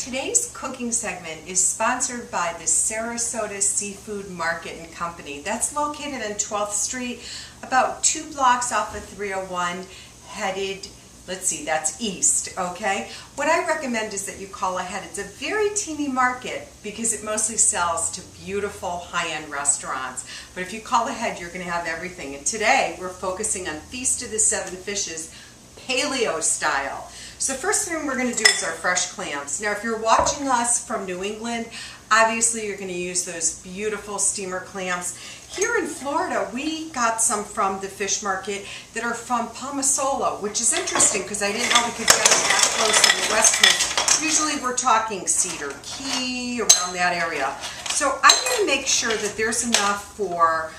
Today's cooking segment is sponsored by the Sarasota Seafood Market and Company. That's located on 12th Street, about 2 blocks off of 301, headed, let's see, that's east, okay? What I recommend is that you call ahead. It's a very teeny market because it mostly sells to beautiful high-end restaurants. But if you call ahead, you're going to have everything. And today, we're focusing on Feast of the Seven Fishes, Paleo style. So the first thing we're going to do is our fresh clams. Now if you're watching us from New England, obviously you're going to use those beautiful steamer clams. Here in Florida, we got some from the fish market that are from Palmasolo, which is interesting because I didn't know we could get them that close on the West Coast. Usually we're talking Cedar Key, around that area. So I'm going to make sure that there's enough for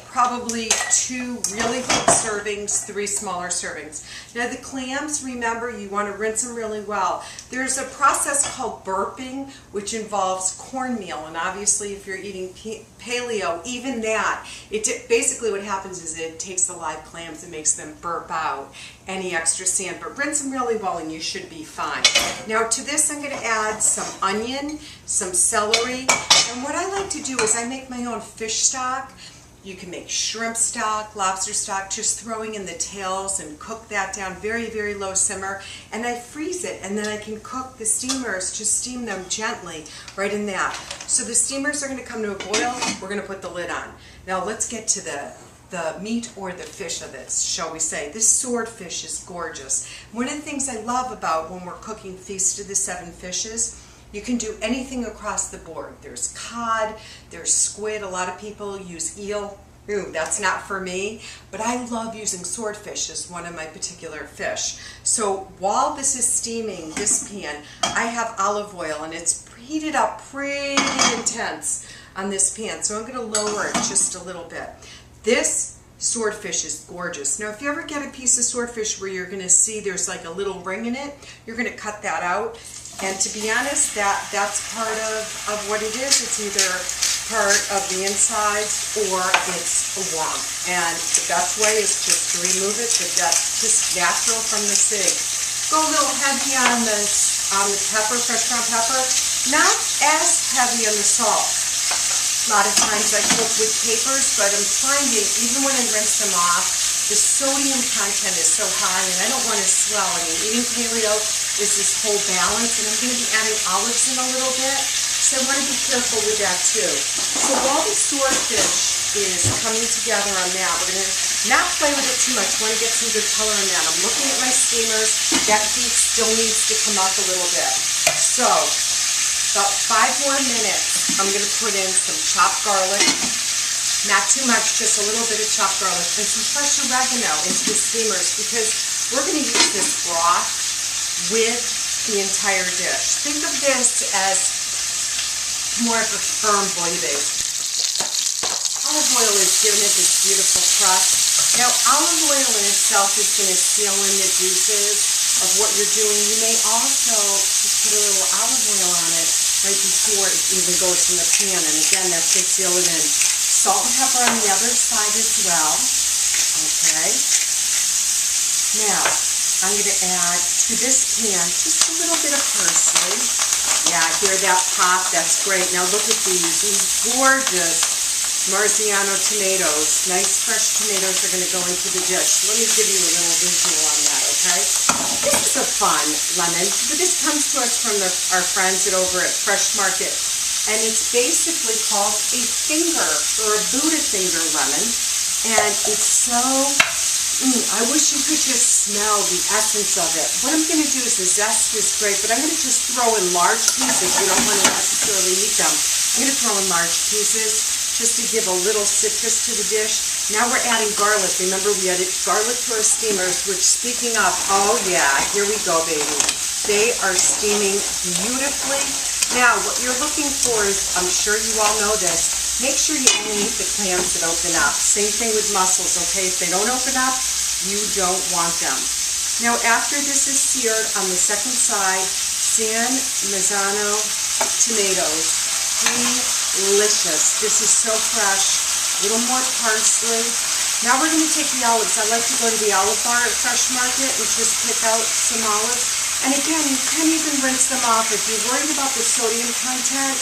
probably 2 really big servings, 3 smaller servings. Now the clams, remember, you want to rinse them really well. There's a process called burping, which involves cornmeal, and obviously if you're eating paleo, even that, basically what happens is it takes the live clams and makes them burp out any extra sand, but rinse them really well and you should be fine. Now to this I'm going to add some onion, some celery, and what I like to do is I make my own fish stock. You can make shrimp stock, lobster stock, just throwing in the tails and cook that down very, very low simmer. And I freeze it, and then I can cook the steamers, just steam them gently right in that. So the steamers are going to come to a boil. We're going to put the lid on. Now let's get to the meat or the fish of this, shall we say. This swordfish is gorgeous. One of the things I love about when we're cooking Feast of the Seven Fishes, you can do anything across the board. There's cod, there's squid. A lot of people use eel. Ooh, that's not for me, but I love using swordfish as one of my particular fish. So while this is steaming, this pan, I have olive oil and it's heated up pretty intense on this pan. So I'm going to lower it just a little bit. This swordfish is gorgeous. Now if you ever get a piece of swordfish where you're going to see there's like a little ring in it, you're going to cut that out. And to be honest, that's part of what it is. It's either part of the insides or it's a worm. And the best way is just to remove it, but that's just natural from the sig. Go a little heavy on the pepper, fresh ground pepper. Not as heavy on the salt. A lot of times I cook with capers, but I'm finding even when I rinse them off, the sodium content is so high and I don't want to swell. I mean, eating paleo is this whole balance, and I'm going to be adding olives in a little bit, so I want to be careful with that too. So while the swordfish is coming together on that, we're going to not play with it too much. I want to get some good color on that. I'm looking at my steamers. That heat still needs to come up a little bit. So about 5 more minutes, I'm going to put in some chopped garlic. Not too much, just a little bit of chopped garlic, and some fresh oregano into the steamers because we're going to use this broth with the entire dish. Think of this as more of a firm bouillabaisse. Olive oil is giving it this beautiful crust. Now olive oil in itself is going to seal in the juices of what you're doing. You may also just put a little olive oil on it right before it even goes in the pan, and again that's going to seal it in. Salt and pepper on the other side as well. Okay. Now, I'm going to add to this pan just a little bit of parsley. Yeah, hear that pop? That's great. Now look at these gorgeous Marziano tomatoes. Nice fresh tomatoes are going to go into the dish. Let me give you a little visual on that, okay? This is a fun lemon, but this comes to us from our friends over at Fresh Market. And it's basically called a finger or a Buddha finger lemon. And it's so, I wish you could just smell the essence of it. What I'm going to do is the zest is great, but I'm going to just throw in large pieces. You don't want to necessarily eat them. I'm going to throw in large pieces just to give a little citrus to the dish. Now we're adding garlic. Remember we added garlic to our steamers, which speaking of, oh yeah, here we go, baby. They are steaming beautifully. Now, what you're looking for is, I'm sure you all know this, make sure you only eat the clams that open up. Same thing with mussels, okay? If they don't open up, you don't want them. Now, after this is seared on the second side, San Marzano tomatoes. Delicious. This is so fresh. A little more parsley. Now we're going to take the olives. I like to go to the olive bar at Fresh Market and just pick out some olives. And again, you can even rinse them off. If you're worried about the sodium content,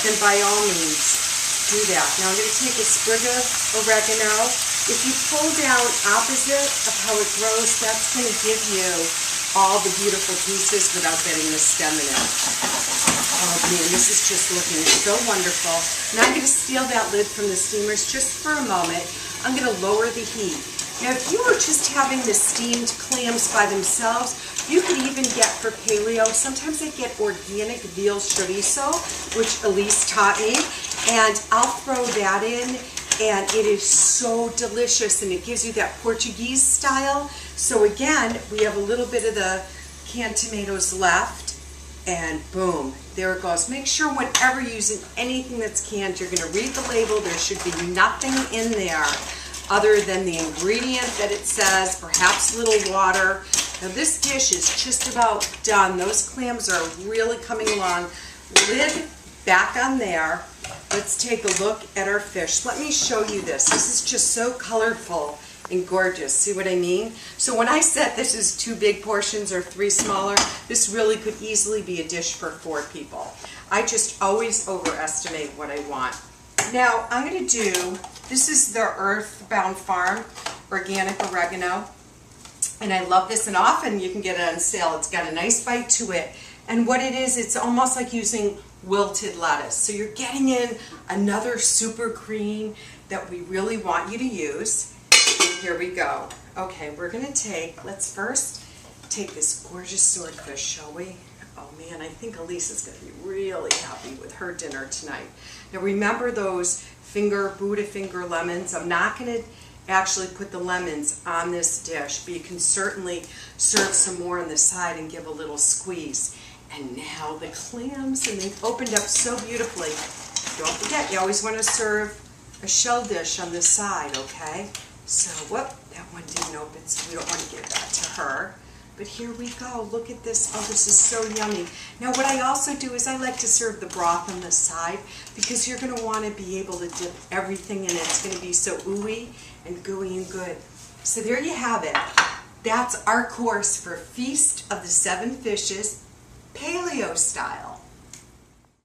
then by all means, do that. Now I'm going to take a sprig of oregano. If you pull down opposite of how it grows, that's going to give you all the beautiful pieces without getting the stem in it. Oh man, this is just looking so wonderful. Now I'm going to steal that lid from the steamers just for a moment. I'm going to lower the heat. Now if you were just having the steamed clams by themselves, you could even get for paleo, sometimes I get organic veal chorizo, which Elise taught me, and I'll throw that in, and it is so delicious, and it gives you that Portuguese style. So again, we have a little bit of the canned tomatoes left, and boom, there it goes. Make sure whenever you're using anything that's canned, you're going to read the label. There should be nothing in there other than the ingredient that it says, perhaps a little water. Now this dish is just about done. Those clams are really coming along. Lid back on there. Let's take a look at our fish. Let me show you this. This is just so colorful and gorgeous. See what I mean? So when I said this is 2 big portions or 3 smaller, this really could easily be a dish for 4 people. I just always overestimate what I want. Now I'm going to do, this is the Earthbound Farm organic oregano. And I love this, and often you can get it on sale. It's got a nice bite to it. And what it is, it's almost like using wilted lettuce. So you're getting in another super green that we really want you to use. Here we go. Okay, we're going to take, let's first take this gorgeous swordfish, shall we? Oh man, I think Elise is going to be really happy with her dinner tonight. Now remember those Buddha finger lemons. I'm not going to actually put the lemons on this dish, but you can certainly serve some more on the side and give a little squeeze. And now the clams, and they've opened up so beautifully. Don't forget, you always want to serve a shell dish on the side, okay? So, whoop, that one didn't open, so we don't want to give that to her. But here we go. Look at this. Oh, this is so yummy. Now, what I also do is I like to serve the broth on the side because you're going to want to be able to dip everything in it. It's going to be so ooey and gooey and good. So there you have it. That's our course for Feast of the 7 Fishes, paleo style.